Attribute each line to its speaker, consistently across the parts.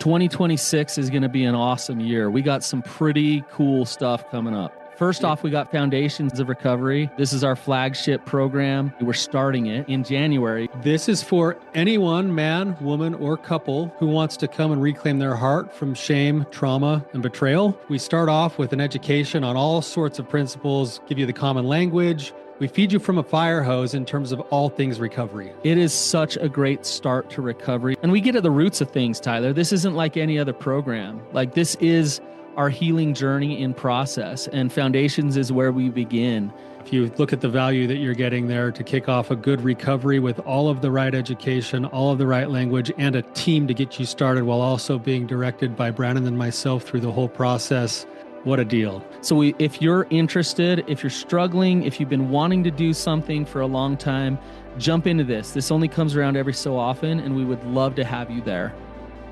Speaker 1: 2026 is going to be an awesome year. We got some pretty cool stuff coming up. First off, we got Foundations of Recovery. This is our flagship program. We're starting it in January.
Speaker 2: This is for anyone, man, woman, or couple who wants to come and reclaim their heart from shame, trauma, and betrayal. We start off with an education on all sorts of principles, give you the common language. We feed you from a fire hose in terms of all things recovery.
Speaker 1: It is such a great start to recovery. And we get at the roots of things, Tyler. This isn't like any other program. Like, this is our healing journey in process, and Foundations is where we begin.
Speaker 2: If you look at the value that you're getting there to kick off a good recovery with all of the right education, all of the right language, and a team to get you started while also being directed by Brandon and myself through the whole process, what a deal.
Speaker 1: So if you're interested, if you're struggling, if you've been wanting to do something for a long time, jump into this. This only comes around every so often, and we would love to have you there.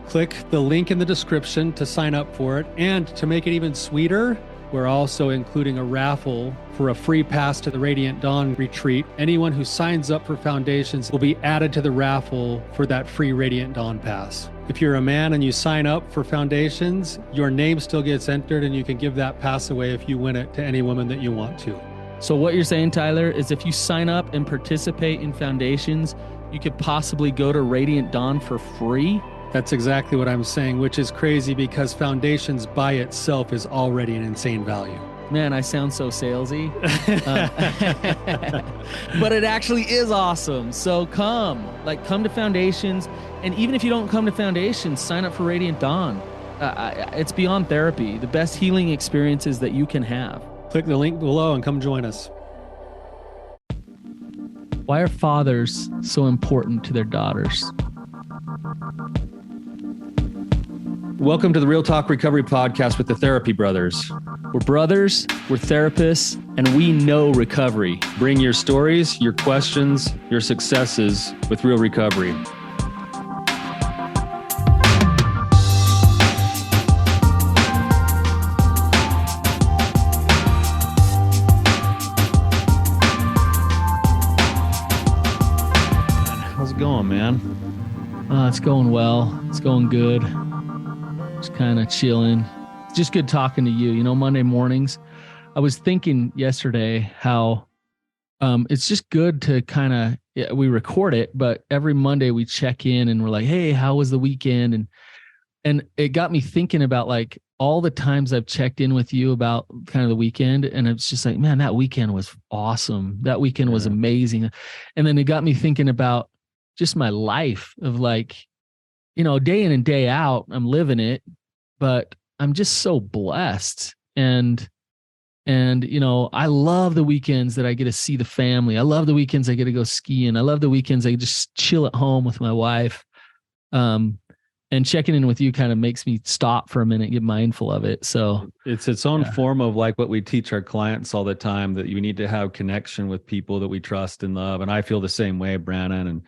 Speaker 2: Click the link in the description to sign up for it. And to make it even sweeter, we're also including a raffle for a free pass to the Radiant Dawn retreat. Anyone who signs up for Foundations will be added to the raffle for that free Radiant Dawn pass. If you're a man and you sign up for Foundations, your name still gets entered, and you can give that pass away if you win it to any woman that you want to.
Speaker 1: So what you're saying, Tyler, is if you sign up and participate in Foundations, you could possibly go to Radiant Dawn for free?
Speaker 2: That's exactly what I'm saying, which is crazy because Foundations by itself is already an insane value.
Speaker 1: Man, I sound so salesy. But it actually is awesome. So come to Foundations. And even if you don't come to Foundations, sign up for Radiant Dawn. It's beyond therapy, the best healing experiences that you can have.
Speaker 2: Click the link below and come join us.
Speaker 1: Why are fathers so important to their daughters?
Speaker 3: Welcome to the Real Talk Recovery Podcast with the Therapy Brothers.
Speaker 1: We're brothers, we're therapists, and we know recovery.
Speaker 3: Bring your stories, your questions, your successes with real recovery. How's it going, man?
Speaker 1: It's going well. It's going good. Just kind of chilling. It's just good talking to you. You know, Monday mornings, I was thinking yesterday how it's just good to kind of, we record it, but every Monday we check in and we're like, hey, how was the weekend? And it got me thinking about like all the times I've checked in with you about kind of the weekend. And it's just like, man, that weekend was awesome. That weekend was amazing. And then it got me thinking about just my life of like, you know, day in and day out, I'm living it, but I'm just so blessed. And, you know, I love the weekends that I get to see the family. I love the weekends I get to go skiing. I love the weekends I just chill at home with my wife. And checking in with you kind of makes me stop for a minute, get mindful of it. So
Speaker 3: it's its own form of like what we teach our clients all the time, that you need to have connection with people that we trust and love. And I feel the same way, Brandon. And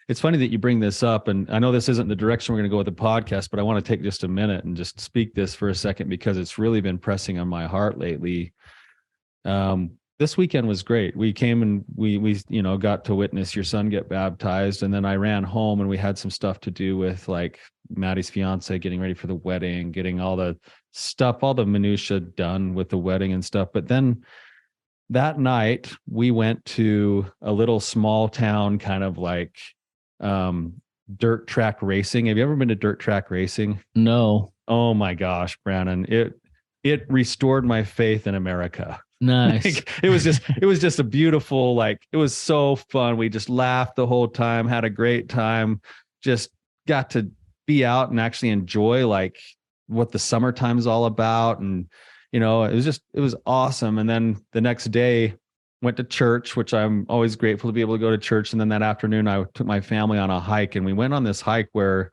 Speaker 3: it's funny that you bring this up, and I know this isn't the direction we're going to go with the podcast, but I want to take just a minute and just speak this for a second because it's really been pressing on my heart lately. This weekend was great. We came and we got to witness your son get baptized, and then I ran home and we had some stuff to do with like Maddie's fiance getting ready for the wedding, getting all the stuff, all the minutia done with the wedding and stuff. But then that night we went to a little small town kind of like dirt track racing. Have you ever been to dirt track racing?
Speaker 1: no.
Speaker 3: Oh my gosh, Brandon, it restored my faith in America.
Speaker 1: Nice.
Speaker 3: Like, it was just a beautiful, like, it was so fun. We just laughed the whole time, had a great time, just got to be out and actually enjoy like what the summertime is all about. And, you know, it was awesome. And then the next day went to church, which I'm always grateful to be able to go to church. And then that afternoon I took my family on a hike, and we went on this hike where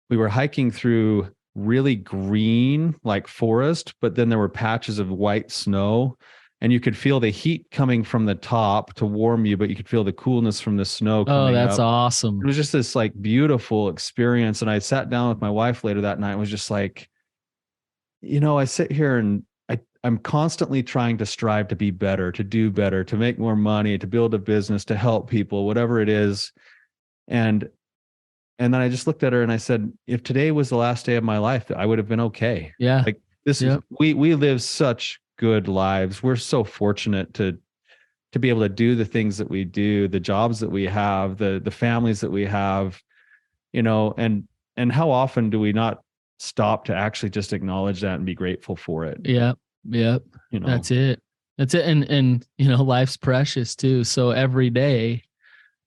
Speaker 3: we were hiking through really green, like forest, but then there were patches of white snow. And you could feel the heat coming from the top to warm you, but you could feel the coolness from the snow coming
Speaker 1: that's
Speaker 3: up.
Speaker 1: awesome.
Speaker 3: It was just this like beautiful experience. And I sat down with my wife later that night and was just like, you know, I sit here and I'm constantly trying to strive to be better, to do better, to make more money, to build a business, to help people, whatever it is. And And then I just looked at her and I said, if today was the last day of my life, I would have been okay.
Speaker 1: Yeah.
Speaker 3: Like this is, we live such good lives. We're so fortunate to be able to do the things that we do, the jobs that we have, the families that we have, and how often do we not stop to actually just acknowledge that and be grateful for it?
Speaker 1: Yeah. Yeah. That's it. And life's precious too. So every day,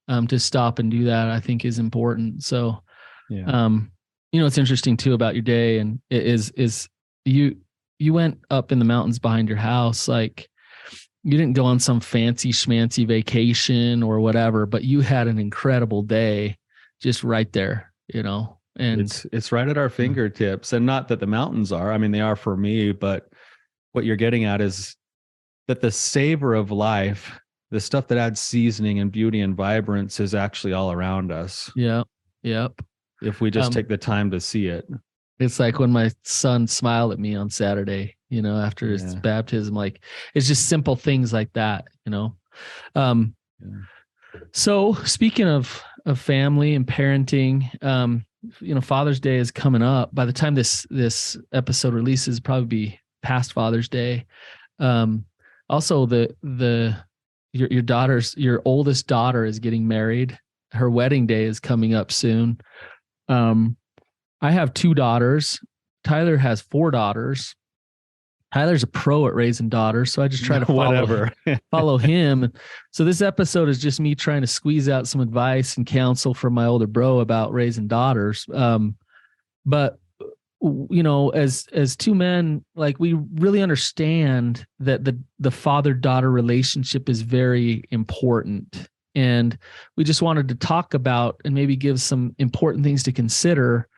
Speaker 1: to stop and do that, I think is important. So, it's interesting too about your day, and it is you went up in the mountains behind your house. Like, you didn't go on some fancy schmancy vacation or whatever, but you had an incredible day just right there, and
Speaker 3: it's right at our fingertips. And not that the mountains are, I mean, they are for me, but what you're getting at is that the savor of life, the stuff that adds seasoning and beauty and vibrance, is actually all around us.
Speaker 1: Yeah. Yep.
Speaker 3: If we just take the time to see it. It's
Speaker 1: like when my son smiled at me on Saturday, after his baptism, like, it's just simple things like that, So speaking of family and parenting, Father's Day is coming up. By the time this episode releases, probably be past Father's Day. Also your oldest daughter is getting married. Her wedding day is coming up soon. I have 2 daughters. Tyler has 4 daughters. Tyler's a pro at raising daughters, so I just try to follow him. So this episode is just me trying to squeeze out some advice and counsel from my older bro about raising daughters. But as 2 men, like, we really understand that the father-daughter relationship is very important. And we just wanted to talk about and maybe give some important things to consider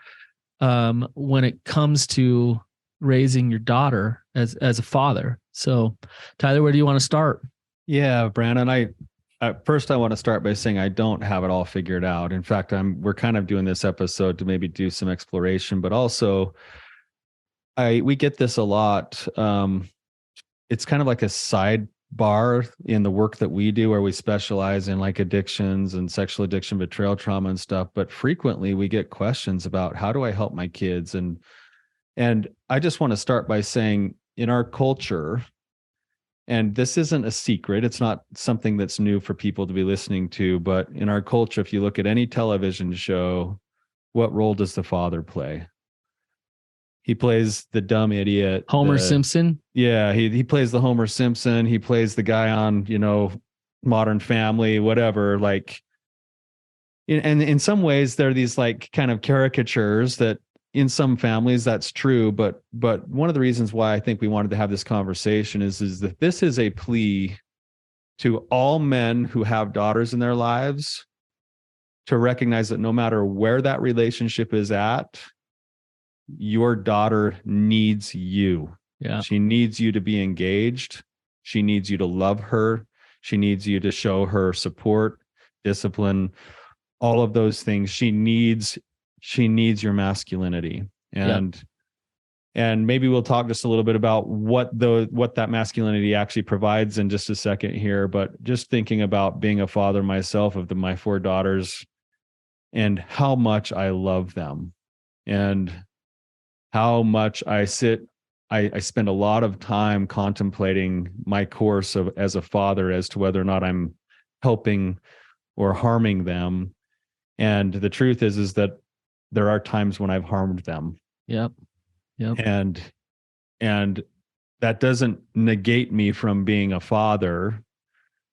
Speaker 1: when it comes to raising your daughter as a father. So, Tyler, where do you want to start?
Speaker 3: Yeah, Brandon, first I want to start by saying I don't have it all figured out. In fact, we're kind of doing this episode to maybe do some exploration, but also we get this a lot. It's kind of like a sidebar in the work that we do, where we specialize in like addictions and sexual addiction, betrayal trauma and stuff. But frequently we get questions about, how do I help my kids? And I just want to start by saying, in our culture, and this isn't a secret, it's not something that's new for people to be listening to, but in our culture, if you look at any television show, what role does the father play? He plays the dumb idiot.
Speaker 1: Homer Simpson?
Speaker 3: Yeah, he plays the Homer Simpson. He plays the guy on, Modern Family, whatever. Like, and in some ways, they're these like kind of caricatures that, in some families, that's true. But one of the reasons why I think we wanted to have this conversation is that this is a plea to all men who have daughters in their lives to recognize that no matter where that relationship is at, your daughter needs you.
Speaker 1: Yeah.
Speaker 3: She needs you to be engaged. She needs you to love her. She needs you to show her support, discipline, all of those things. She needs your masculinity. And maybe we'll talk just a little bit about what that masculinity actually provides in just a second here. But just thinking about being a father myself of my 4 daughters, and how much I love them, and how much I spend a lot of time contemplating my course as a father, as to whether or not I'm helping or harming them. And the truth is that there are times when I've harmed them.
Speaker 1: Yep.
Speaker 3: And that doesn't negate me from being a father.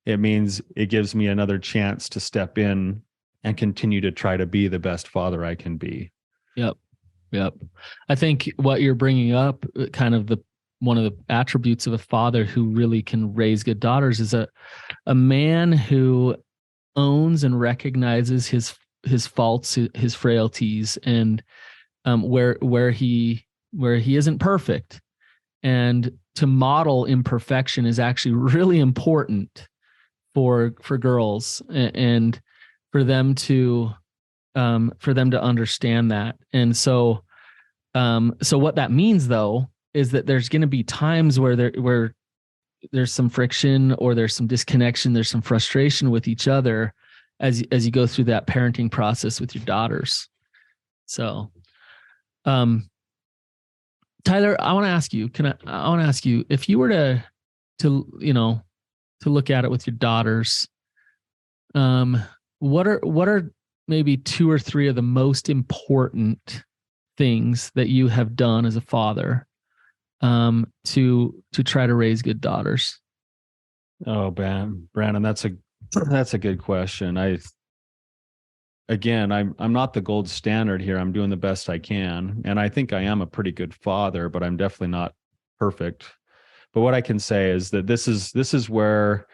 Speaker 3: It means it gives me another chance to step in and continue to try to be the best father I can be.
Speaker 1: Yep. I think what you're bringing up, kind of one of the attributes of a father who really can raise good daughters, is a man who owns and recognizes his faults, his frailties, and where he isn't perfect. And to model imperfection is actually really important for girls, and for them to understand that. And so what that means, though, is that there's going to be times where there's some friction, or there's some disconnection, there's some frustration with each other as you go through that parenting process with your daughters. So, um, Tyler, I want to ask you, I want to ask you if you were to look at it with your daughters, um, what are maybe two or three of the most important things that you have done as a father, to try to raise good daughters?
Speaker 3: Oh, Brandon, that's a good question. I'm not the gold standard here. I'm doing the best I can, and I think I am a pretty good father, but I'm definitely not perfect. But what I can say is that this is where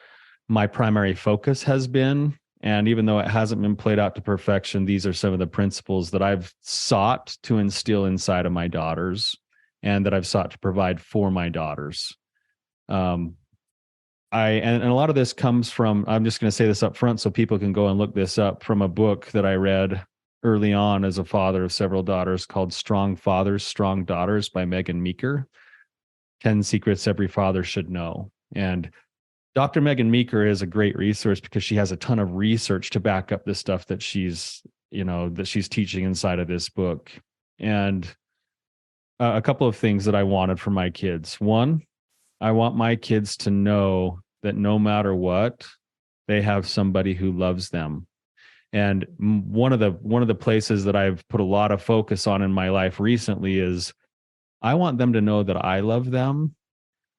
Speaker 3: my primary focus has been. And even though it hasn't been played out to perfection, these are some of the principles that I've sought to instill inside of my daughters and that I've sought to provide for my daughters. Um, and a lot of this comes from, I'm just going to say this up front so people can go and look this up, from a book that I read early on as a father of several daughters called Strong Fathers, Strong Daughters by Meg Meeker. 10 Secrets Every Father Should Know. And Dr. Meg Meeker is a great resource because she has a ton of research to back up the stuff that she's teaching inside of this book. And a couple of things that I wanted for my kids. One, I want my kids to know that no matter what, they have somebody who loves them. And one of the places that I've put a lot of focus on in my life recently is I want them to know that I love them,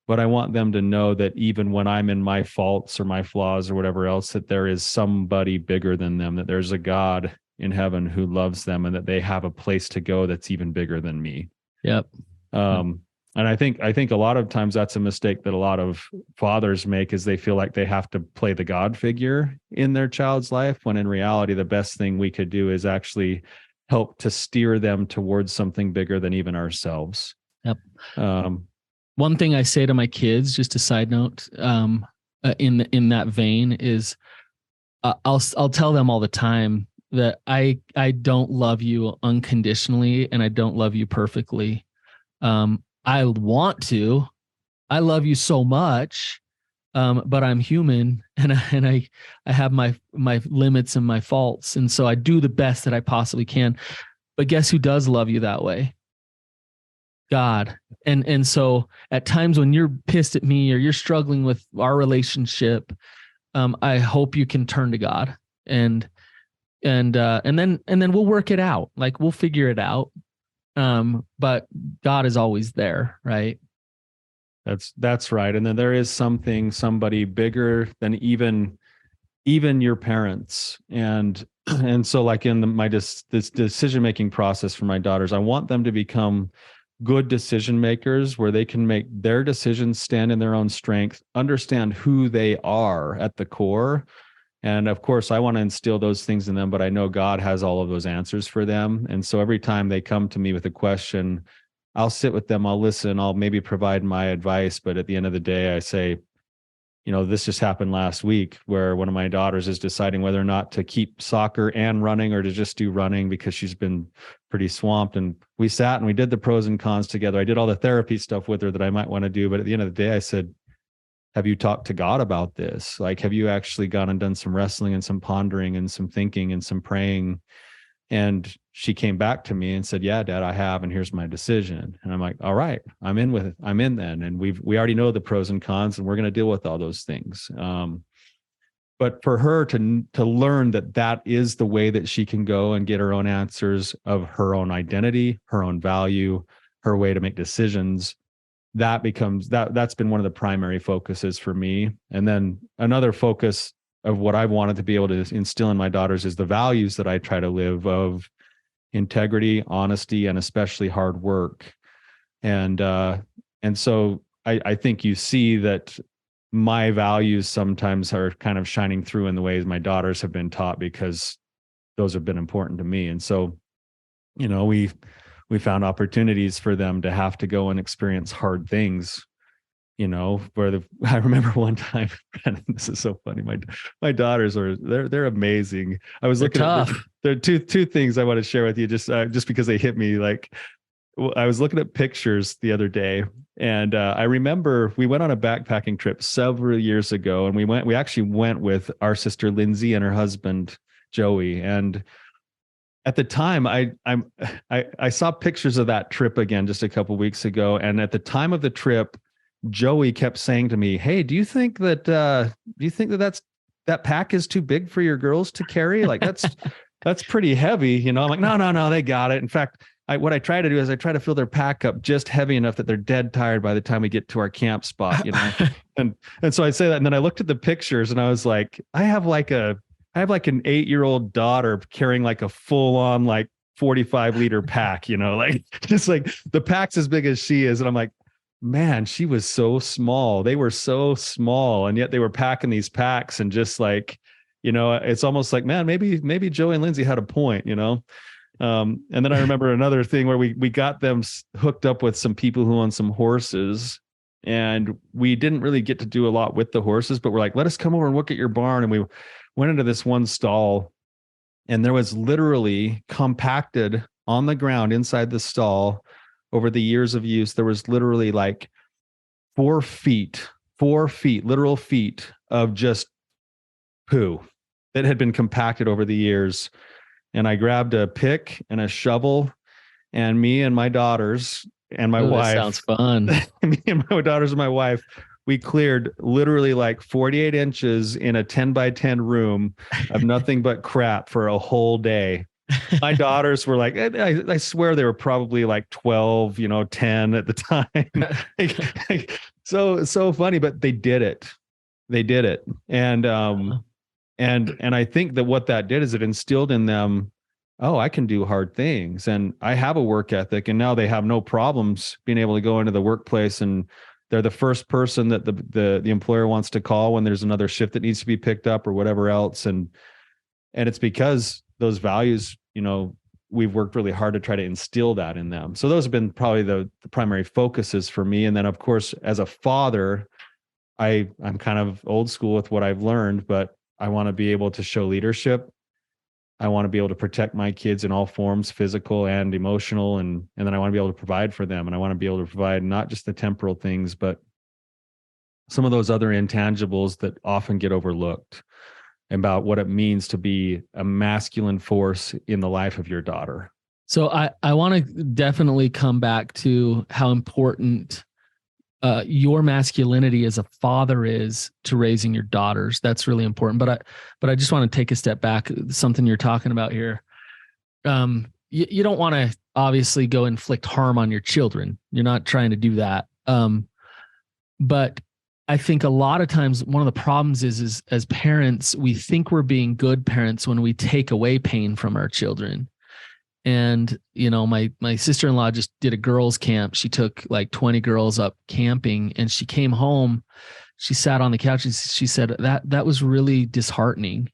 Speaker 3: but I want them to know that even when I'm in my faults or my flaws or whatever else, that there is somebody bigger than them, that there's a God in heaven who loves them, and that they have a place to go that's even bigger than me.
Speaker 1: Yep.
Speaker 3: And I think a lot of times that's a mistake that a lot of fathers make, is they feel like they have to play the God figure in their child's life, when in reality, the best thing we could do is actually help to steer them towards something bigger than even ourselves.
Speaker 1: Yep. One thing I say to my kids, just a side note, in that vein, is I'll tell them all the time that I don't love you unconditionally, and I don't love you perfectly. I want to. I love you so much, but I'm human, and I have my limits and my faults, and so I do the best that I possibly can. But guess who does love you that way? God. And so at times when you're pissed at me or you're struggling with our relationship, I hope you can turn to God, and then we'll work it out. Like, we'll figure it out. But God is always there, right?
Speaker 3: That's right. And then there is somebody bigger than even your parents. And so, like, in this decision making process for my daughters, I want them to become good decision makers, where they can make their decisions, stand in their own strength, understand who they are at the core. And of course, I want to instill those things in them, but I know God has all of those answers for them. And so every time they come to me with a question, I'll sit with them, I'll listen, I'll maybe provide my advice. But at the end of the day, I say, this just happened last week, where one of my daughters is deciding whether or not to keep soccer and running, or to just do running, because she's been pretty swamped. And we sat and we did the pros and cons together. I did all the therapy stuff with her that I might want to do. But at the end of the day, I said, have you talked to God about this? Like, have you actually gone and done some wrestling and some pondering and some thinking and some praying? And she came back to me and said, yeah, Dad, I have, and here's my decision. And I'm like, all right, I'm in with it. I'm in then. And we already know the pros and cons, and we're going to deal with all those things. But for her to learn that is the way that she can go and get her own answers of her own identity, her own value, her way to make decisions, that's been one of the primary focuses for me. And then another focus of what I wanted to be able to instill in my daughters is the values that I try to live, of integrity, honesty, and especially hard work. And so I think you see that my values sometimes are kind of shining through in the ways my daughters have been taught, because those have been important to me. And so, we found opportunities for them to have to go and experience hard things, I remember one time, and this is so funny. My daughters they're amazing. I was looking at there are two things I want to share with you, just because they hit me. Like, I was looking at pictures the other day, and I remember we went on a backpacking trip several years ago, and we actually went with our sister Lindsay and her husband Joey. And at the time, I saw pictures of that trip again just a couple weeks ago, and at the time of the trip, Joey kept saying to me, "Hey, that pack is too big for your girls to carry? Like that's pretty heavy, you know?" I'm like, no, they got it. In fact, what I try to do is I try to fill their pack up just heavy enough that they're dead tired by the time we get to our camp spot, you know? And so I say that, and then I looked at the pictures and I was like, I have like an 8-year-old daughter carrying like a full on like 45-liter pack, you know, like just like the pack's as big as she is. And I'm like, man, she was so small. They were so small, and yet they were packing these packs, and just like, you know, it's almost like, man, maybe Joey and Lindsay had a point, you know? And then I remember another thing where we got them hooked up with some people who own some horses, and we didn't really get to do a lot with the horses, but we're like, let us come over and look at your barn. And we went into this one stall, and there was literally compacted on the ground inside the stall over the years of use. There was literally like 4 feet, literal feet of just poo that had been compacted over the years. And I grabbed a pick and a shovel, and me and my daughters and my wife.
Speaker 1: That sounds fun.
Speaker 3: Me and my daughters and my wife, we cleared literally like 48 inches in a 10 by 10 room of nothing but crap for a whole day. My daughters were like, I swear they were probably like 12, 10 at the time. So funny, but they did it. And I think that what that did is it instilled in them, oh, I can do hard things, and I have a work ethic. And now they have no problems being able to go into the workplace, and they're the first person that the employer wants to call when there's another shift that needs to be picked up or whatever else. And it's because those values, we've worked really hard to try to instill that in them. So those have been probably the primary focuses for me. And then of course, as a father, I'm kind of old school with what I've learned, but I want to be able to show leadership. I want to be able to protect my kids in all forms, physical and emotional. And then I want to be able to provide for them. And I want to be able to provide not just the temporal things, but some of those other intangibles that often get overlooked about what it means to be a masculine force in the life of your daughter.
Speaker 1: So I want to definitely come back to how important your masculinity as a father is to raising your daughters. That's really important. But I just want to take a step back. Something you're talking about here. You don't want to obviously go inflict harm on your children. You're not trying to do that. But I think a lot of times one of the problems is as parents, we think we're being good parents when we take away pain from our children. And, my sister-in-law just did a girls' camp. She took like 20 girls up camping, and she came home. She sat on the couch and she said that was really disheartening.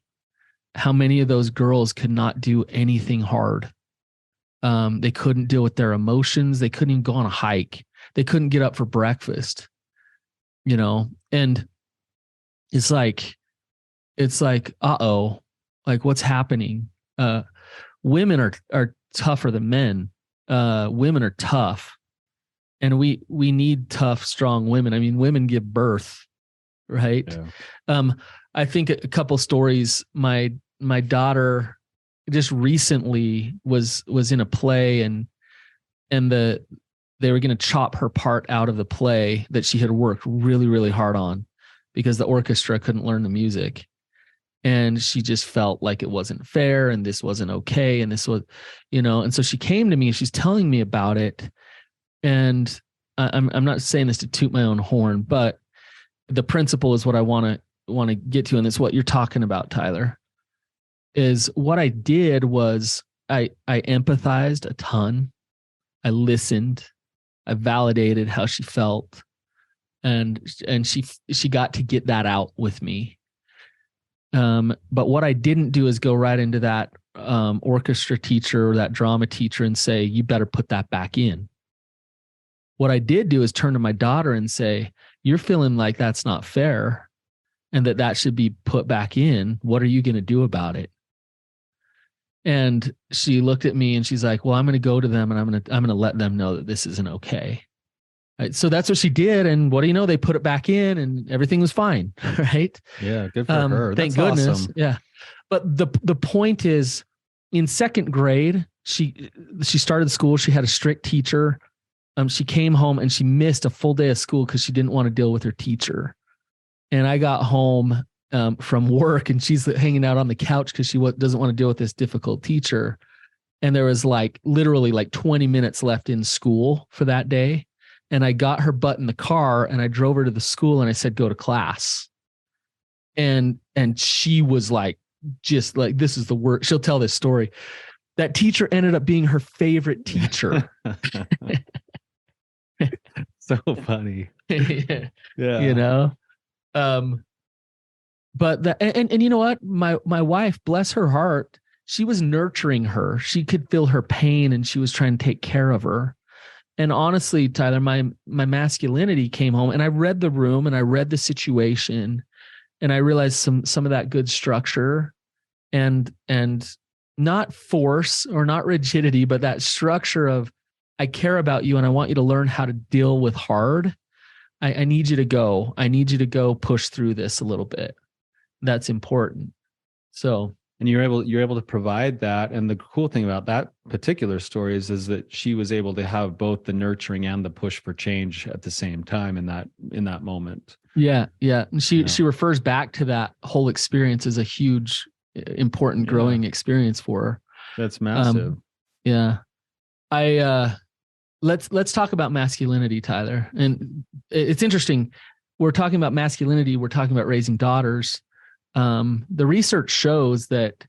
Speaker 1: How many of those girls could not do anything hard? They couldn't deal with their emotions. They couldn't even go on a hike. They couldn't get up for breakfast, and it's like, uh-oh, like what's happening? Women are tougher than men. Women are tough, and we need tough, strong women. I mean, women give birth, right? Yeah. I think a couple stories. My daughter just recently was in a play, and they were going to chop her part out of the play that she had worked really, really hard on because the orchestra couldn't learn the music. And she just felt like it wasn't fair, and this wasn't okay. And this was, and so she came to me and she's telling me about it. And I'm not saying this to toot my own horn, but the principle is what I want to get to. And it's what you're talking about, Tyler, is what I did was I empathized a ton. I listened. I validated how she felt, and she got to get that out with me. But what I didn't do is go right into that orchestra teacher or that drama teacher and say, you better put that back in. What I did do is turn to my daughter and say, you're feeling like that's not fair and that should be put back in. What are you going to do about it? And she looked at me and she's like, well, I'm going to go to them and I'm going to let them know that this isn't okay. Right, so that's what she did. And what do you know? They put it back in and everything was fine. Right.
Speaker 3: Yeah. Good for her.
Speaker 1: Thank
Speaker 3: That's
Speaker 1: goodness.
Speaker 3: awesome.
Speaker 1: Yeah. But the point is in second grade, she started school. She had a strict teacher. She came home and she missed a full day of school because she didn't want to deal with her teacher. And I got home from work and she's hanging out on the couch because she doesn't want to deal with this difficult teacher. And there was literally 20 minutes left in school for that day. And I got her butt in the car and I drove her to the school and I said, go to class. And she was just this is the worst. She'll tell this story. That teacher ended up being her favorite teacher.
Speaker 3: So funny.
Speaker 1: Yeah.
Speaker 3: Yeah.
Speaker 1: But and you know what? My wife, bless her heart, she was nurturing her. She could feel her pain and she was trying to take care of her. And honestly, Tyler, my masculinity came home and I read the room and I read the situation and I realized some of that good structure and not force or not rigidity, but that structure of I care about you and I want you to learn how to deal with hard. I need you to go. I need you to go push through this a little bit. That's important. So,
Speaker 3: and you're able to provide that. And the cool thing about that particular story is that she was able to have both the nurturing and the push for change at the same time in that moment.
Speaker 1: Yeah. And she refers back to that whole experience as a huge, important growing experience for her.
Speaker 3: That's massive.
Speaker 1: Yeah. Let's talk about masculinity, Tyler. And it's interesting. We're talking about masculinity. We're talking about raising daughters. The research shows that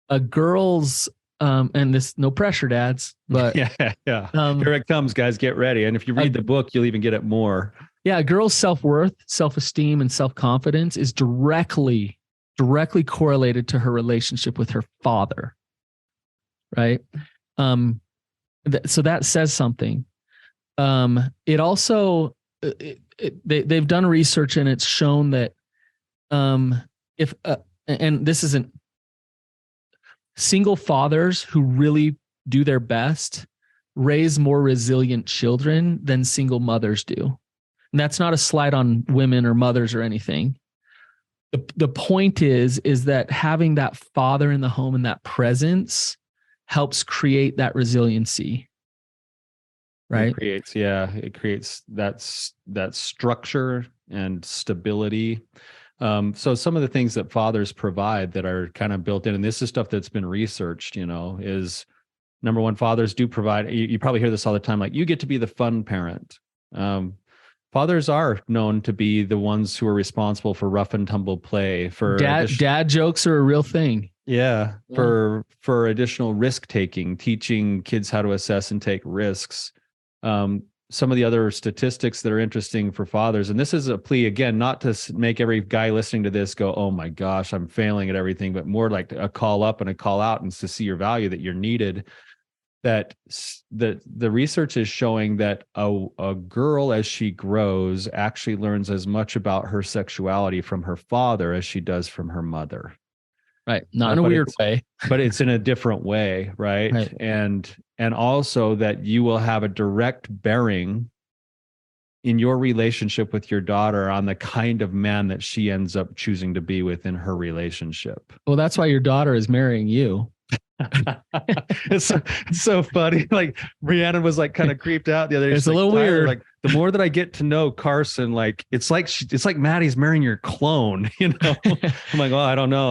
Speaker 1: a girl's and this, no pressure, dads, but
Speaker 3: yeah. Here it comes, guys. Get ready. And if you read the book, you'll even get it more.
Speaker 1: Yeah, a girl's self-worth, self-esteem, and self-confidence is directly correlated to her relationship with her father. Right. So that says something. It also they've done research and it's shown that if and this isn't single fathers who really do their best raise more resilient children than single mothers do. And that's not a slight on women or mothers or anything. The point is that having that father in the home and that presence helps create that resiliency. Right.
Speaker 3: It creates that structure and stability. So some of the things that fathers provide that are kind of built in, and this is stuff that's been researched, is number one, fathers do provide, you probably hear this all the time, like you get to be the fun parent. Fathers are known to be the ones who are responsible for rough and tumble play, for
Speaker 1: dad jokes are a real thing.
Speaker 3: Yeah. For additional risk taking, teaching kids how to assess and take risks. Some of the other statistics that are interesting for fathers, and this is a plea again, not to make every guy listening to this go, oh my gosh, I'm failing at everything, but more like a call up and a call out and to see your value, that you're needed. That the research is showing that a girl as she grows actually learns as much about her sexuality from her father as she does from her mother.
Speaker 1: Right. Not in a weird way,
Speaker 3: but it's in a different way. Right. And also that you will have a direct bearing in your relationship with your daughter on the kind of man that she ends up choosing to be within her relationship.
Speaker 1: Well, that's why your daughter is marrying you.
Speaker 3: It's so funny. Like Rhiannon was kind of creeped out the other day.
Speaker 1: It's a little weird.
Speaker 3: Like the more that I get to know Carson, it's like Maddie's marrying your clone. I'm like, oh, I don't know.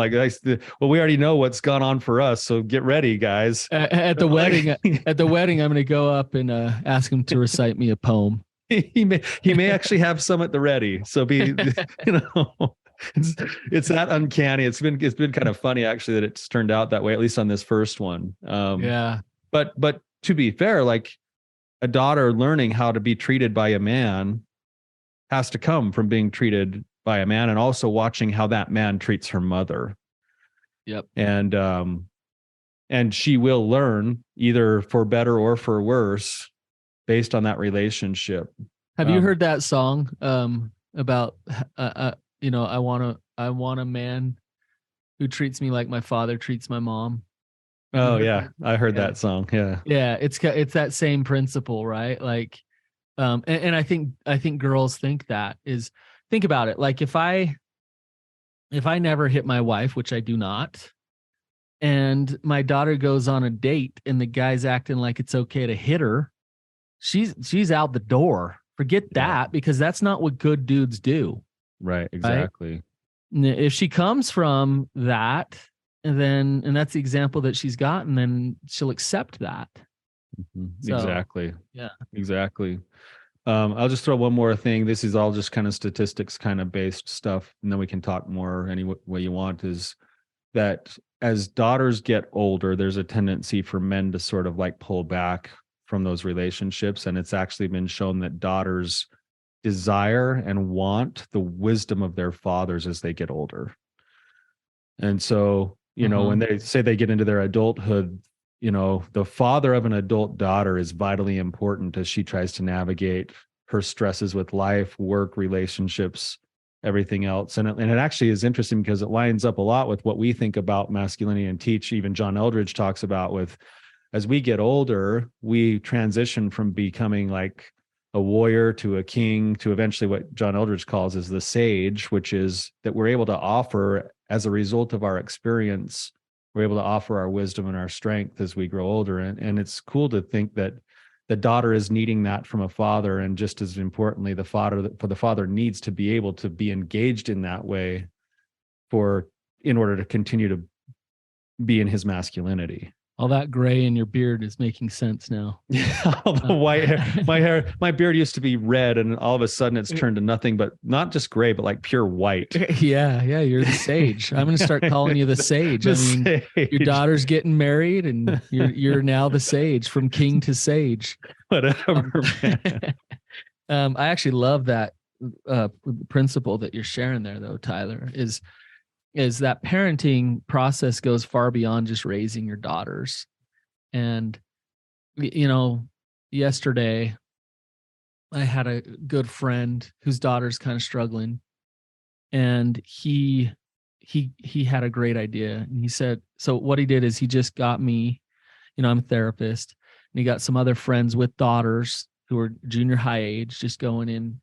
Speaker 3: Well, we already know what's gone on for us, so get ready, guys.
Speaker 1: At the wedding, I'm going to go up and ask him to recite me a poem.
Speaker 3: He may actually have some at the ready. So be, it's that uncanny. It's been kind of funny actually that it's turned out that way, at least on this first one. But to be fair, a daughter learning how to be treated by a man has to come from being treated by a man and also watching how that man treats her mother.
Speaker 1: Yep.
Speaker 3: And she will learn either for better or for worse based on that relationship.
Speaker 1: Have you heard that song about I want a man who treats me like my father treats my mom?
Speaker 3: Oh yeah, I heard that song. Yeah.
Speaker 1: Yeah, it's that same principle, right? And I think girls think about it. Like if I never hit my wife, which I do not, and my daughter goes on a date and the guy's acting like it's okay to hit her, she's out the door. Forget that, because that's not what good dudes do.
Speaker 3: Right. Exactly.
Speaker 1: Right? If she comes from that, and that's the example that she's gotten, then she'll accept that. So,
Speaker 3: Exactly.
Speaker 1: Yeah.
Speaker 3: Exactly. I'll just throw one more thing. This is all just kind of statistics kind of based stuff, and then we can talk more any way you want. Is that as daughters get older, there's a tendency for men to sort of like pull back from those relationships. And it's actually been shown that daughters desire and want the wisdom of their fathers as they get older. And so, when they say they get into their adulthood, the father of an adult daughter is vitally important as she tries to navigate her stresses with life, work, relationships, everything else. And it actually is interesting because it lines up a lot with what we think about masculinity and teach. Even John Eldredge talks about with, as we get older, we transition from becoming like a warrior to a king to eventually what John Eldredge calls is the sage, which is that we're able to offer as a result of our experience. We're able to offer our wisdom and our strength as we grow older. And it's cool to think that the daughter is needing that from a father. And just as importantly, the father needs to be able to be engaged in that way in order to continue to be in his masculinity.
Speaker 1: All that gray in your beard is making sense now.
Speaker 3: All the white hair, my beard used to be red, and all of a sudden it's turned to nothing but not just gray, but like pure white.
Speaker 1: Yeah, you're the sage. I'm going to start calling you the sage. Sage. Your daughter's getting married, and you're now the sage, from king to sage.
Speaker 3: Whatever.
Speaker 1: I actually love that principle that you're sharing there, though, Tyler. Is that parenting process goes far beyond just raising your daughters. And, yesterday I had a good friend whose daughter's kind of struggling, and he had a great idea. And he said, so what he did is he just got me, I'm a therapist, and he got some other friends with daughters who are junior high age, just going in.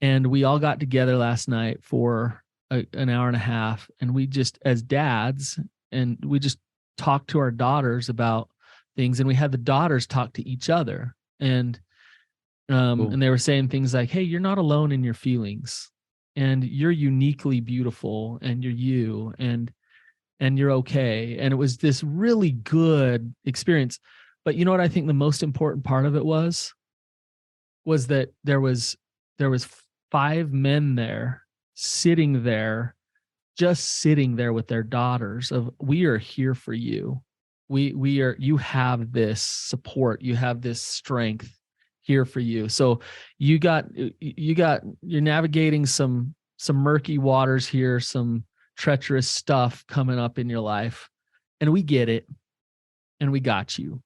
Speaker 1: And we all got together last night for an hour and a half, and we just, as dads, and we just talked to our daughters about things, and we had the daughters talk to each other, and cool. And they were saying things like, hey, you're not alone in your feelings, and you're uniquely beautiful, and you're you, and you're okay. And it was this really good experience. But you know what I think the most important part of it was that there was 5 men there, just sitting there with their daughters, of, we are here for you. We are, you have this support, you have this strength here for you. So you're navigating some murky waters here, some treacherous stuff coming up in your life, and we get it, and we got you.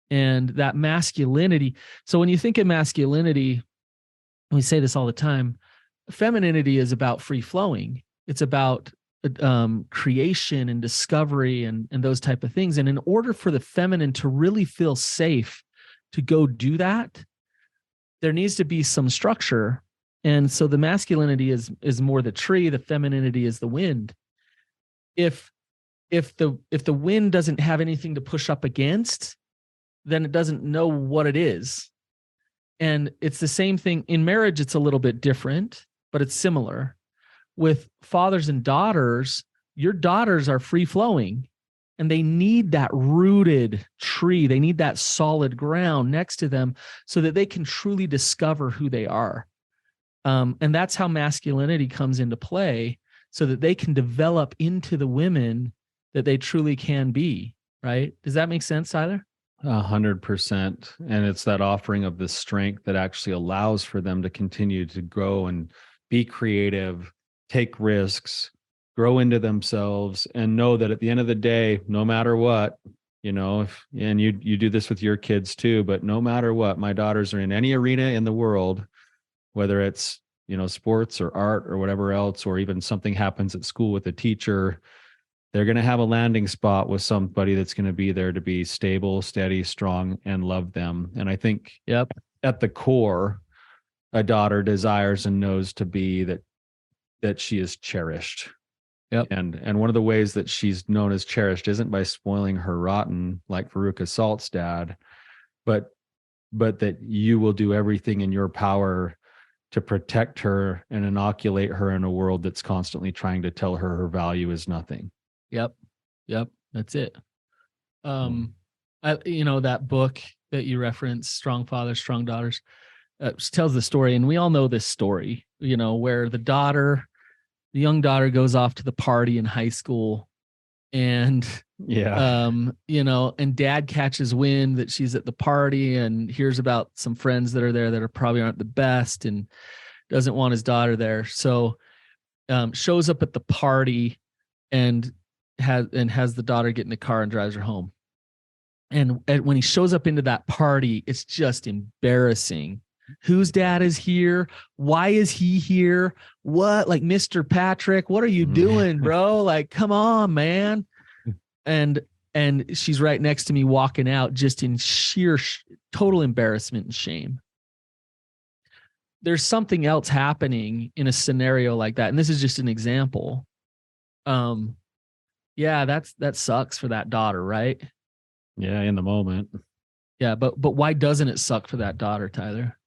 Speaker 1: And that masculinity. So when you think of masculinity, we say this all the time, femininity is about free flowing. It's about creation and discovery and those type of things. And in order for the feminine to really feel safe to go do that, there needs to be some structure. And so the masculinity is more the tree, the femininity is the wind. If the wind doesn't have anything to push up against, then it doesn't know what it is. And it's the same thing in marriage. It's a little bit different, but it's similar. With fathers and daughters, your daughters are free flowing, and they need that rooted tree. They need that solid ground next to them so that they can truly discover who they are. And that's how masculinity comes into play, so that they can develop into the women that they truly can be. Right? Does that make sense, Tyler?
Speaker 3: 100%. And it's that offering of the strength that actually allows for them to continue to grow and be creative, take risks, grow into themselves, and know that at the end of the day, no matter what, and you do this with your kids too, but no matter what, my daughters are in any arena in the world, whether it's, sports or art or whatever else, or even something happens at school with a teacher, they're going to have a landing spot with somebody that's going to be there to be stable, steady, strong, and love them. And I think at the core, a daughter desires and knows to be that she is cherished,
Speaker 1: Yep.
Speaker 3: And one of the ways that she's known as cherished isn't by spoiling her rotten like Veruca Salt's dad, but that you will do everything in your power to protect her and inoculate her in a world that's constantly trying to tell her her value is nothing.
Speaker 1: Yep. That's it. That book that you referenced, Strong Fathers, Strong Daughters, tells the story, and we all know this story, where the young daughter goes off to the party in high school, and and dad catches wind that she's at the party and hears about some friends that are there that are probably aren't the best, and doesn't want his daughter there. So shows up at the party and has the daughter get in the car and drives her home. And when he shows up into that party, it's just embarrassing. Whose dad is here? Why is he here? What? Like, Mr. Patrick, what are you doing, bro? Like, come on, man. And she's right next to me walking out just in sheer total embarrassment and shame. There's something else happening in a scenario like that. And this is just an example. That sucks for that daughter, right?
Speaker 3: Yeah, in the moment.
Speaker 1: Yeah, but why doesn't it suck for that daughter, Tyler?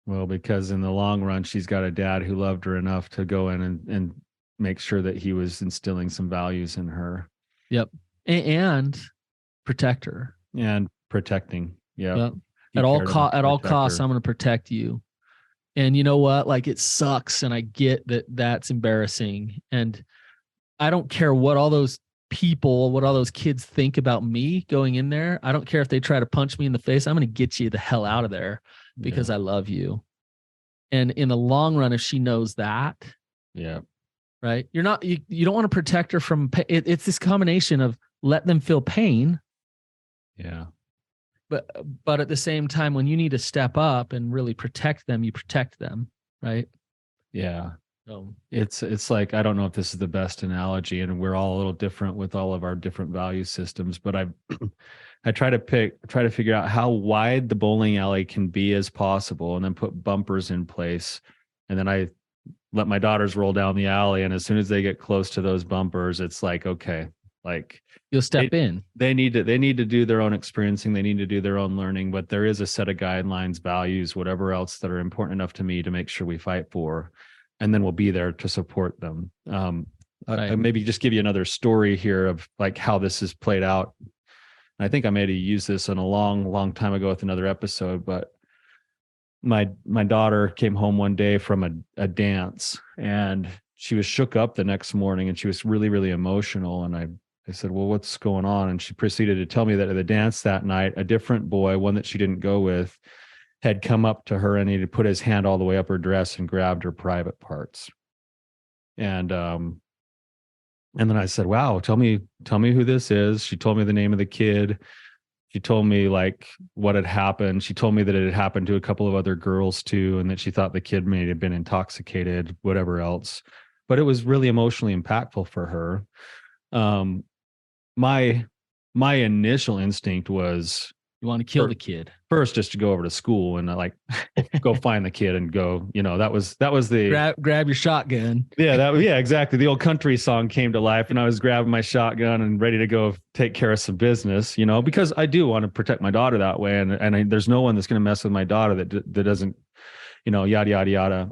Speaker 3: Well, because in the long run, she's got a dad who loved her enough to go in and make sure that he was instilling some values in her.
Speaker 1: Yep. And protect her.
Speaker 3: And protecting. Yep.
Speaker 1: At all costs, I'm going to protect you. And you know what? Like, it sucks. And I get that that's embarrassing. And I don't care what all those kids think about me going in there. I don't care if they try to punch me in the face. I'm going to get you the hell out of there because I love you. And in the long run, if she knows that, right, you don't want to protect her from pain. It's this combination of let them feel pain.
Speaker 3: Yeah.
Speaker 1: But at the same time, when you need to step up and really protect them, you protect them. Right.
Speaker 3: Yeah. It's like, I don't know if this is the best analogy, and we're all a little different with all of our different value systems, but I try to figure out how wide the bowling alley can be as possible, and then put bumpers in place. And then I let my daughters roll down the alley. And as soon as they get close to those bumpers, it's like, okay, like,
Speaker 1: you'll step in.
Speaker 3: They need to do their own experiencing. They need to do their own learning, but there is a set of guidelines, values, whatever else that are important enough to me to make sure we fight for. And then we'll be there to support them. I maybe just give you another story here of like how this has played out. I think I may have used this in a long time ago with another episode, but my daughter came home one day from a dance, and she was shook up the next morning, and she was really, really emotional. And I said, well, what's going on? And she proceeded to tell me that at the dance that night, a different boy, one that she didn't go with, had come up to her, and he had put his hand all the way up her dress and grabbed her private parts. And then I said, wow, tell me who this is. She told me the name of the kid. She told me like what had happened. She told me that it had happened to a couple of other girls too, and that she thought the kid may have been intoxicated, whatever else. But it was really emotionally impactful for her. My initial instinct was,
Speaker 1: you want to kill the kid
Speaker 3: first, just to go over to school and like go find the kid and go, that was the
Speaker 1: grab your shotgun.
Speaker 3: Yeah, exactly. The old country song came to life, and I was grabbing my shotgun and ready to go take care of some business, because I do want to protect my daughter that way. And there's no one that's going to mess with my daughter that doesn't, yada, yada, yada.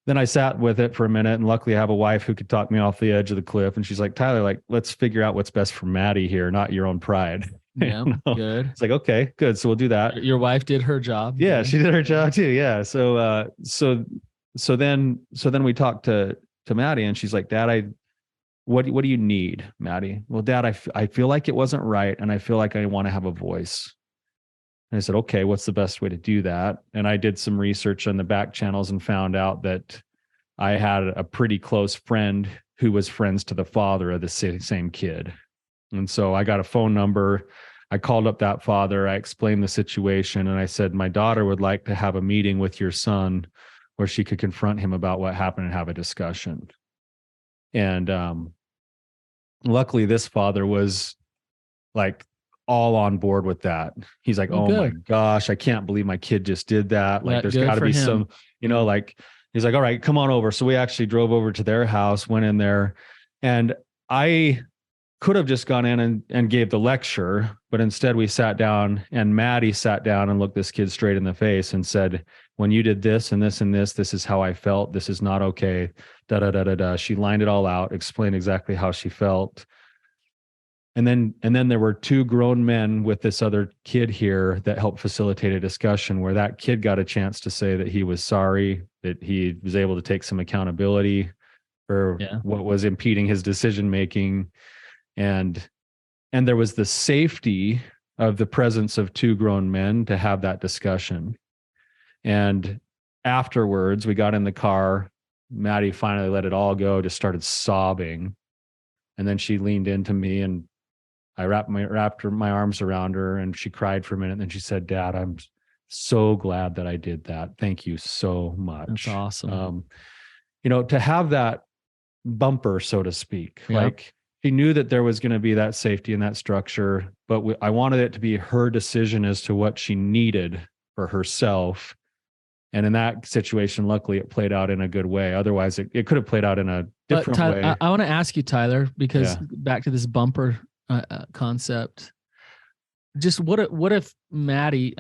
Speaker 3: Then I sat with it for a minute, and luckily I have a wife who could talk me off the edge of the cliff. And she's like, Tyler, like, let's figure out what's best for Maddie here, not your own pride.
Speaker 1: Yeah, good.
Speaker 3: It's like, okay, good. So we'll do that.
Speaker 1: Your wife did her job.
Speaker 3: Yeah, she did her job too. Yeah. So then we talked to Maddie, and she's like, Dad, what do you need, Maddie? Well, Dad, I feel like it wasn't right, and I feel like I want to have a voice. And I said, okay, what's the best way to do that? And I did some research on the back channels and found out that I had a pretty close friend who was friends to the father of the same kid. And so I got a phone number. I called up that father. I explained the situation, and I said, my daughter would like to have a meeting with your son where she could confront him about what happened and have a discussion. And luckily, this father was like all on board with that. He's like, oh my gosh, I can't believe my kid just did that. Like, there's got to be some, like, he's like, all right, come on over. So we actually drove over to their house, went in there, And I could have just gone in and gave the lecture, but instead we sat down, and Maddie sat down and looked this kid straight in the face and said, when you did this and this and this is how I felt. This is not okay. Da, da, da, da, da. She lined it all out, explained exactly how she felt. And then there were two grown men with this other kid here that helped facilitate a discussion where that kid got a chance to say that he was sorry, that he was able to take some accountability for what was impeding his decision making. And there was the safety of the presence of two grown men to have that discussion. And afterwards, we got in the car. Maddie finally let it all go, just started sobbing. And then she leaned into me, and I wrapped my arms around her, and she cried for a minute. And then she said, Dad, I'm so glad that I did that. Thank you so much.
Speaker 1: That's awesome.
Speaker 3: To have that bumper, so to speak, like she knew that there was going to be that safety and that structure, but I wanted it to be her decision as to what she needed for herself. And in that situation, luckily, it played out in a good way. Otherwise, it could have played out in a different way.
Speaker 1: I want to ask you, Tyler, because back to this bumper concept. Just what if Maddie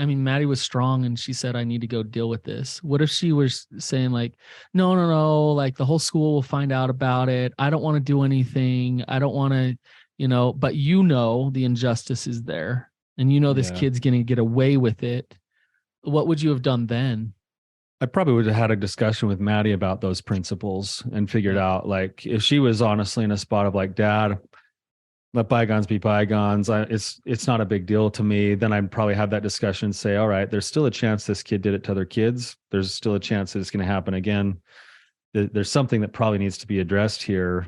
Speaker 1: was strong and she said, I need to go deal with this. What if she was saying like, no, like the whole school will find out about it. I don't want to do anything. I don't want to, but the injustice is there, and this kid's going to get away with it. What would you have done then?
Speaker 3: I probably would have had a discussion with Maddie about those principles and figured out, like, if she was honestly in a spot of like, Dad, let bygones be bygones. It's not a big deal to me. Then I'd probably have that discussion and say, all right, there's still a chance this kid did it to other kids. There's still a chance that it's going to happen again. There's something that probably needs to be addressed here.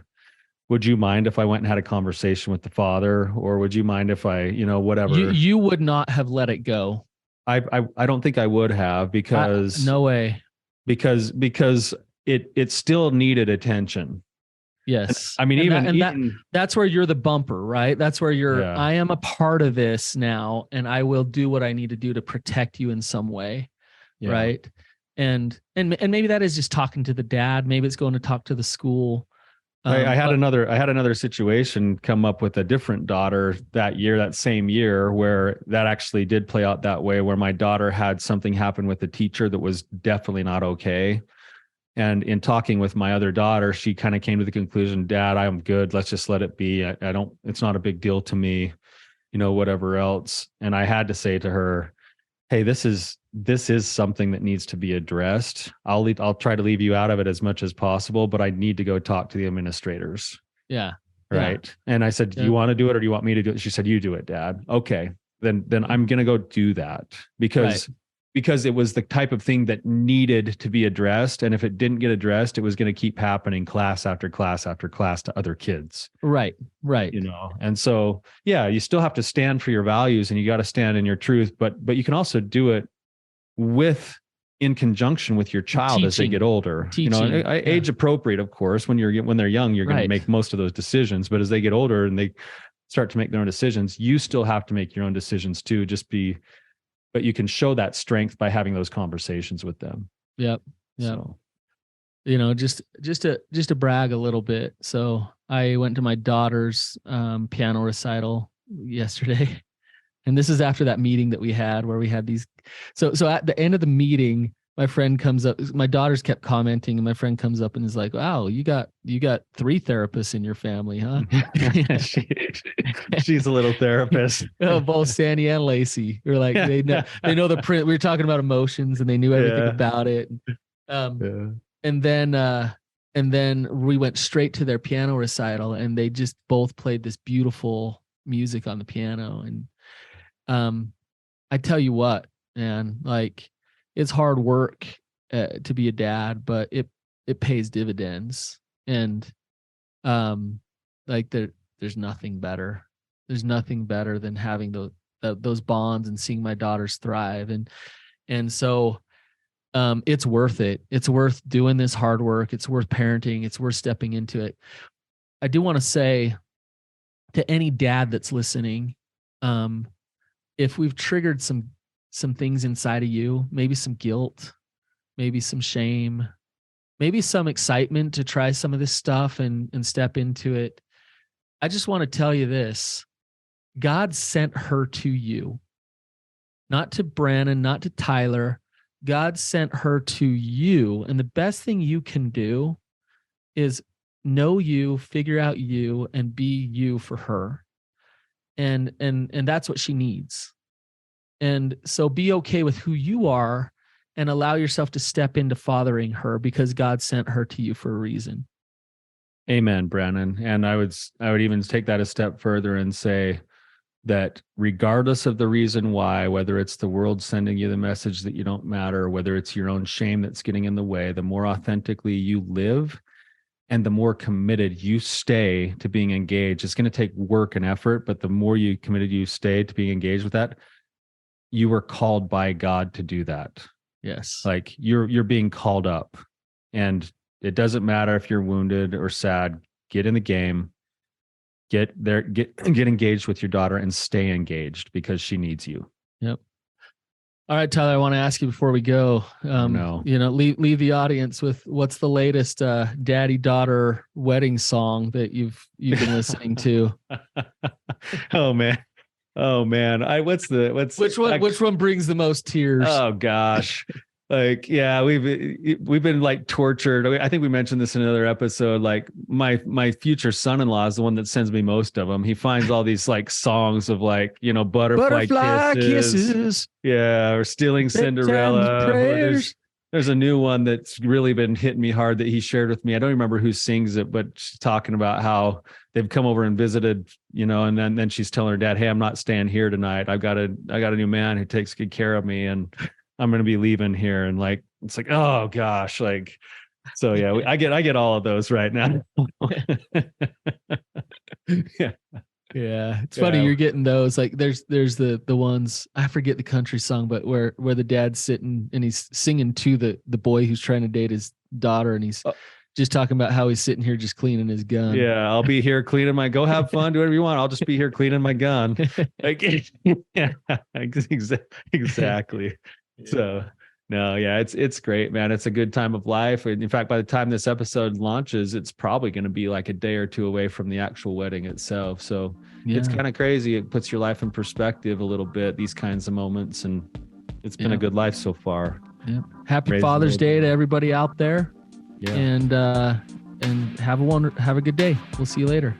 Speaker 3: Would you mind if I went and had a conversation with the father, or would you mind if I, whatever?
Speaker 1: You would not have let it go.
Speaker 3: I don't think I would have, because
Speaker 1: no way.
Speaker 3: Because it still needed attention.
Speaker 1: Yes.
Speaker 3: And, I mean,
Speaker 1: that's where you're the bumper, right? That's where I am a part of this now, and I will do what I need to do to protect you in some way. Yeah. Right. And maybe that is just talking to the dad. Maybe it's going to talk to the school.
Speaker 3: I had another situation come up with a different daughter that same year, where that actually did play out that way, where my daughter had something happen with a teacher that was definitely not okay. And in talking with my other daughter, she kind of came to the conclusion, Dad, I'm good. Let's just let it be. It's not a big deal to me, whatever else. And I had to say to her, hey, this is something that needs to be addressed. I'll try to leave you out of it as much as possible, but I need to go talk to the administrators.
Speaker 1: Yeah.
Speaker 3: Right. Yeah. And I said, do you want to do it, or do you want me to do it? She said, you do it, Dad. Okay. Then I'm going to go do that, because it was the type of thing that needed to be addressed. And if it didn't get addressed, it was going to keep happening class after class after class to other kids.
Speaker 1: Right.
Speaker 3: And so, you still have to stand for your values, and you got to stand in your truth, but you can also do it in conjunction with your child as they get older. Age appropriate, of course. When they're young, you're going to make most of those decisions, but as they get older and they start to make their own decisions, you still have to make your own decisions too. But you can show that strength by having those conversations with them.
Speaker 1: Yep. So, just to brag a little bit. So I went to my daughter's piano recital yesterday. And this is after that meeting that we had where we had these. So at the end of the meeting, my friend comes up, my daughters kept commenting, and my friend comes up and is like, wow, you got 3 therapists in your family, huh?
Speaker 3: She's a little therapist.
Speaker 1: Both Sandy and Lacey. We're like, they know the print. We were talking about emotions, and they knew everything about it. And then we went straight to their piano recital, and they just both played this beautiful music on the piano. And I tell you what, man, like, it's hard work to be a dad, but it pays dividends. And there's nothing better. There's nothing better than having those bonds and seeing my daughters thrive. And so it's worth it. It's worth doing this hard work. It's worth parenting. It's worth stepping into it. I do want to say to any dad that's listening, if we've triggered some things inside of you, maybe some guilt, maybe some shame, maybe some excitement to try some of this stuff and step into it. I just want to tell you this. God sent her to you, not to Brandon, not to Tyler. God sent her to you. And the best thing you can do is know you, figure out you, and be you for her. And that's what she needs. And so be okay with who you are and allow yourself to step into fathering her, because God sent her to you for a reason.
Speaker 3: Amen, Brandon. And I would even take that a step further and say that regardless of the reason why, whether it's the world sending you the message that you don't matter, whether it's your own shame that's getting in the way, the more authentically you live and the more committed you stay to being engaged, it's going to take work and effort, but the more you committed you stay to being engaged with that, you were called by God to do that.
Speaker 1: Yes.
Speaker 3: Like you're being called up, and it doesn't matter if you're wounded or sad. Get in the game, get engaged with your daughter and stay engaged because she needs you.
Speaker 1: Yep. All right, Tyler, I want to ask you before we go,
Speaker 3: No.
Speaker 1: leave the audience with what's the latest daddy-daughter wedding song that you've been listening to?
Speaker 3: Oh man.
Speaker 1: Which one brings the most tears?
Speaker 3: Oh gosh. Like, yeah, we've been like tortured. I think we mentioned this in another episode. Like my future son-in-law is the one that sends me most of them. He finds all these like songs of like, butterfly kisses. Yeah. Or Stealing Cinderella. There's a new one that's really been hitting me hard that he shared with me. I don't remember who sings it, but she's talking about how they've come over and visited, and then she's telling her dad, "Hey, I'm not staying here tonight. I got a new man who takes good care of me, and I'm going to be leaving here." And like, it's like, oh gosh, like, so yeah, I get all of those right now. Yeah.
Speaker 1: Yeah, it's funny you're getting those. Like there's the ones, I forget the country song, but where the dad's sitting and he's singing to the boy who's trying to date his daughter, and he's just talking about how he's sitting here just cleaning his gun.
Speaker 3: Yeah, I'll be here cleaning my. Go have fun, do whatever you want. I'll just be here cleaning my gun. Like, yeah, exactly.
Speaker 1: Yeah.
Speaker 3: So no, yeah, it's great, man. It's a good time of life. And in fact, by the time this episode launches, it's probably going to be like a day or two away from the actual wedding itself. So it's kind of crazy. It puts your life in perspective a little bit, these kinds of moments. And it's been a good life so far.
Speaker 1: Yeah. Happy Father's Day to everybody out there.
Speaker 3: Yeah.
Speaker 1: And have a good day. We'll see you later.